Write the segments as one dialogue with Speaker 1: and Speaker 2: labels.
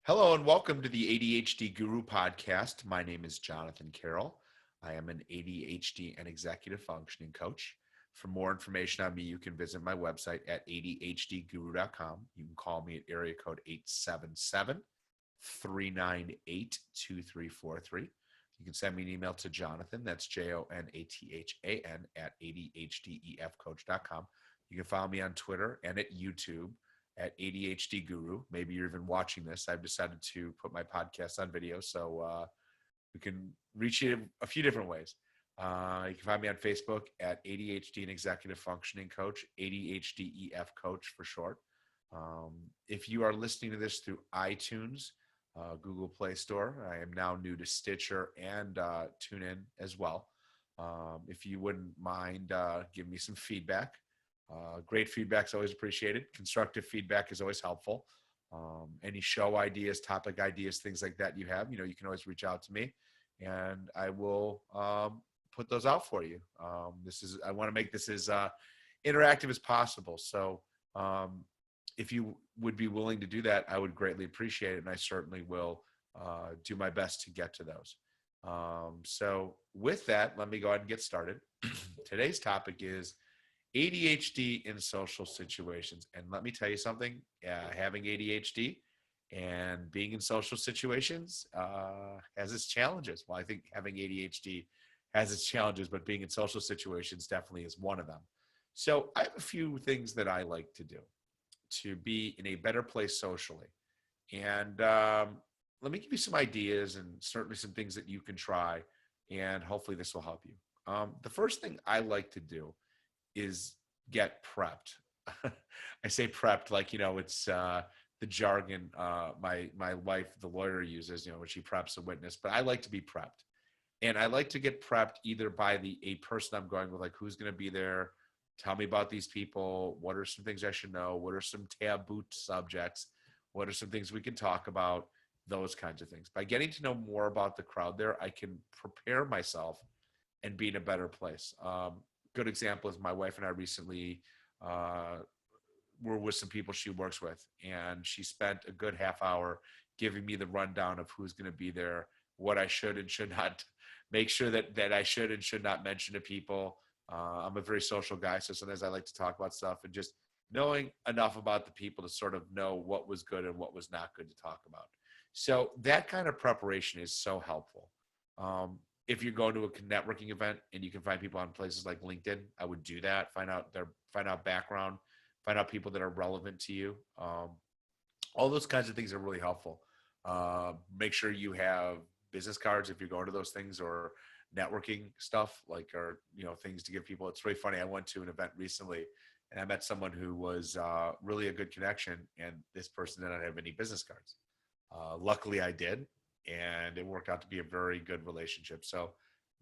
Speaker 1: Hello and welcome to the ADHD Guru podcast. My name is Jonathan Carroll. I am an ADHD and executive functioning coach. For more information on me, you can visit my website at adhdguru.com. You can call me at area code 877-398-2343. You can send me an email to Jonathan, that's Jonathan at adhdefcoach.com. You can follow me on Twitter and at YouTube at ADHD Guru. Maybe you're even watching this. I've decided to put my podcast on video, so we can reach you a few different ways. You can find me on Facebook at ADHD and Executive Functioning Coach, ADHDEF Coach for short. If you are listening to this through iTunes, Google Play Store, I am now new to Stitcher and TuneIn as well. If you wouldn't mind giving me some feedback. Great feedback is always appreciated. Constructive feedback is always helpful. Any show ideas, topic ideas, things like that you have, you can always reach out to me and I will put those out for you. I want to make this as interactive as possible. So if you would be willing to do that, I would greatly appreciate it. And I certainly will do my best to get to those. So with that, let me go ahead and get started. Today's topic is ADHD in social situations. And let me tell you something, having ADHD and being in social situations has its challenges. Well, I think having ADHD has its challenges, but being in social situations definitely is one of them. So I have a few things that I like to do to be in a better place socially. And let me give you some ideas and certainly some things that you can try, and hopefully this will help you. The first thing I like to do is get prepped. I say prepped like, it's the jargon my wife, the lawyer, uses, when she preps a witness, but I like to be prepped. And I like to get prepped either by a person I'm going with, like who's going to be there, tell me about these people, what are some things I should know, what are some taboo subjects, what are some things we can talk about, those kinds of things. By getting to know more about the crowd there, I can prepare myself and be in a better place. Good example is my wife and I recently were with some people she works with, and she spent a good half hour giving me the rundown of who's going to be there, what I should and should not make sure that I should and should not mention to people. I'm a very social guy, so sometimes I like to talk about stuff, and just knowing enough about the people to sort of know what was good and what was not good to talk about. So that kind of preparation is so helpful. If you're going to a networking event and you can find people on places like LinkedIn, I would do that. Find out background, find out people that are relevant to you. All those kinds of things are really helpful. Make sure you have business cards if you're going to those things, or networking stuff, or things to give people. It's really funny. I went to an event recently and I met someone who was really a good connection, and this person did not have any business cards. Luckily I did, and it worked out to be a very good relationship. So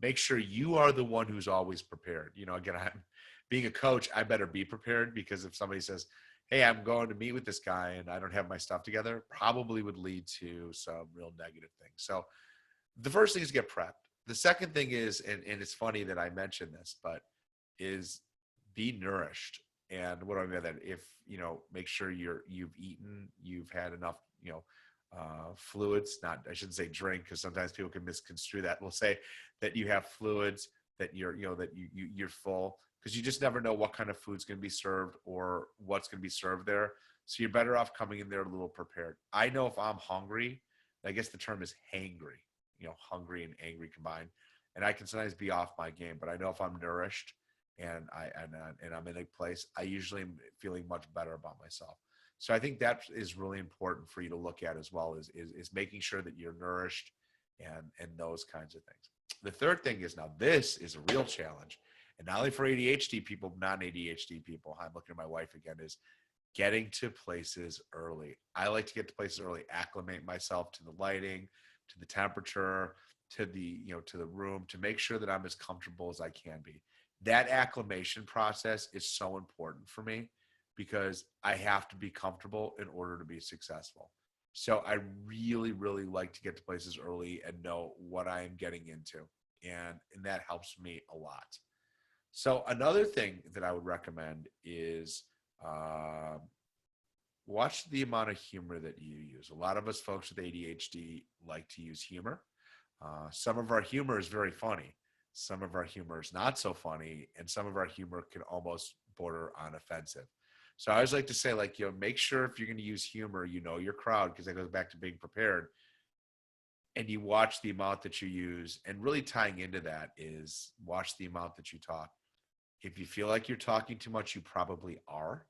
Speaker 1: make sure you are the one who's always prepared. Again, being a coach, I better be prepared, because if somebody says, hey, I'm going to meet with this guy and I don't have my stuff together, probably would lead to some real negative things. So the first thing is get prepped. The second thing is, and it's funny that I mentioned this, but is be nourished. And what do I mean by that? If, make sure you've eaten, you've had enough, fluids, I shouldn't say drink, because sometimes people can misconstrue that. We'll say that you have fluids, that you're full, because you just never know what kind of food's going to be served or what's going to be served there. So you're better off coming in there a little prepared. I know if I'm hungry, I guess the term is hangry, hungry and angry combined. And I can sometimes be off my game, but I know if I'm nourished and I'm in a place, I usually am feeling much better about myself. So I think that is really important for you to look at as well, is making sure that you're nourished and those kinds of things. The third thing is, now this is a real challenge, and not only for ADHD people, non-ADHD people. I'm looking at my wife again, is getting to places early. I like to get to places early, acclimate myself to the lighting, to the temperature, to the room, to make sure that I'm as comfortable as I can be. That acclimation process is so important for me, because I have to be comfortable in order to be successful. So I really, really like to get to places early and know what I am getting into. And that helps me a lot. So another thing that I would recommend is watch the amount of humor that you use. A lot of us folks with ADHD like to use humor. Some of our humor is very funny. Some of our humor is not so funny, and some of our humor can almost border on offensive. So I always like to say, like, make sure if you're going to use humor, you know your crowd, because that goes back to being prepared, and you watch the amount that you use. And really tying into that is watch the amount that you talk. If you feel like you're talking too much, you probably are.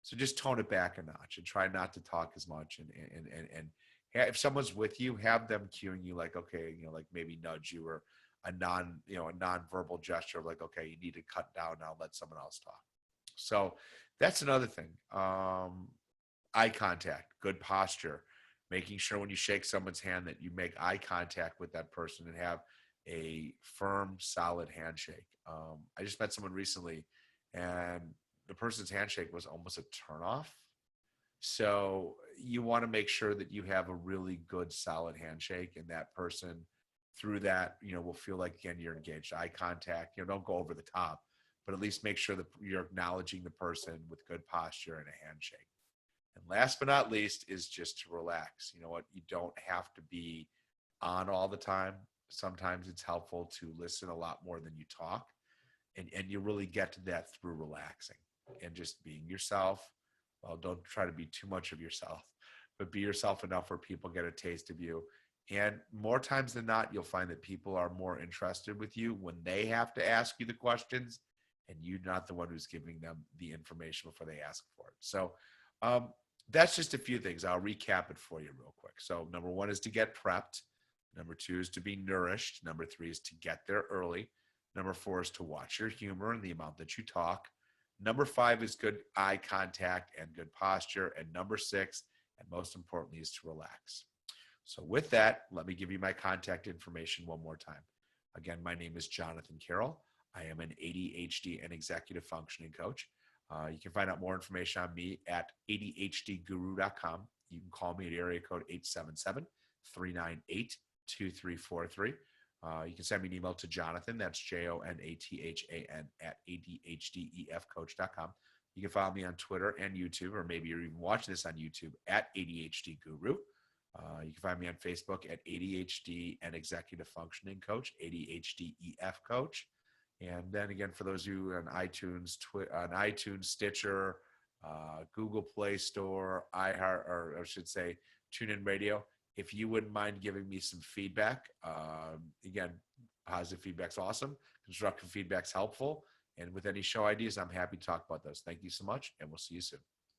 Speaker 1: So just tone it back a notch and try not to talk as much. And if someone's with you, have them cueing you, like, okay, like maybe nudge you, or a non-verbal gesture of like, okay, you need to cut down now, let someone else talk. So that's another thing. Eye contact, good posture, making sure when you shake someone's hand that you make eye contact with that person and have a firm, solid handshake. I just met someone recently, and the person's handshake was almost a turnoff. So you want to make sure that you have a really good, solid handshake, and that person through that, will feel like, again, you're engaged. Eye contact, don't go over the top, but at least make sure that you're acknowledging the person with good posture and a handshake. And last but not least is just to relax. You know what? You don't have to be on all the time. Sometimes it's helpful to listen a lot more than you talk. And you really get to that through relaxing and just being yourself. Well, don't try to be too much of yourself, but be yourself enough where people get a taste of you. And more times than not, you'll find that people are more interested with you when they have to ask you the questions and you're not the one who's giving them the information before they ask for it. So that's just a few things. I'll recap it for you real quick. So number 1 is to get prepped. Number 2 is to be nourished. Number 3 is to get there early. Number 4 is to watch your humor and the amount that you talk. Number 5 is good eye contact and good posture. And number 6, and most importantly, is to relax. So with that, let me give you my contact information one more time. Again, my name is Jonathan Carroll. I am an ADHD and executive functioning coach. You can find out more information on me at adhdguru.com. You can call me at area code 877-398-2343. You can send me an email to Jonathan, that's Jonathan at adhdefcoach.com. You can follow me on Twitter and YouTube, or maybe you're even watching this on YouTube at ADHD Guru. You can find me on Facebook at ADHD and Executive Functioning Coach, ADHDEF Coach. And then again, for those of you on iTunes, Stitcher, Google Play Store, iHeart, or I should say TuneIn Radio, if you wouldn't mind giving me some feedback, again, positive feedback's awesome. Constructive feedback's helpful. And with any show ideas, I'm happy to talk about those. Thank you so much, and we'll see you soon.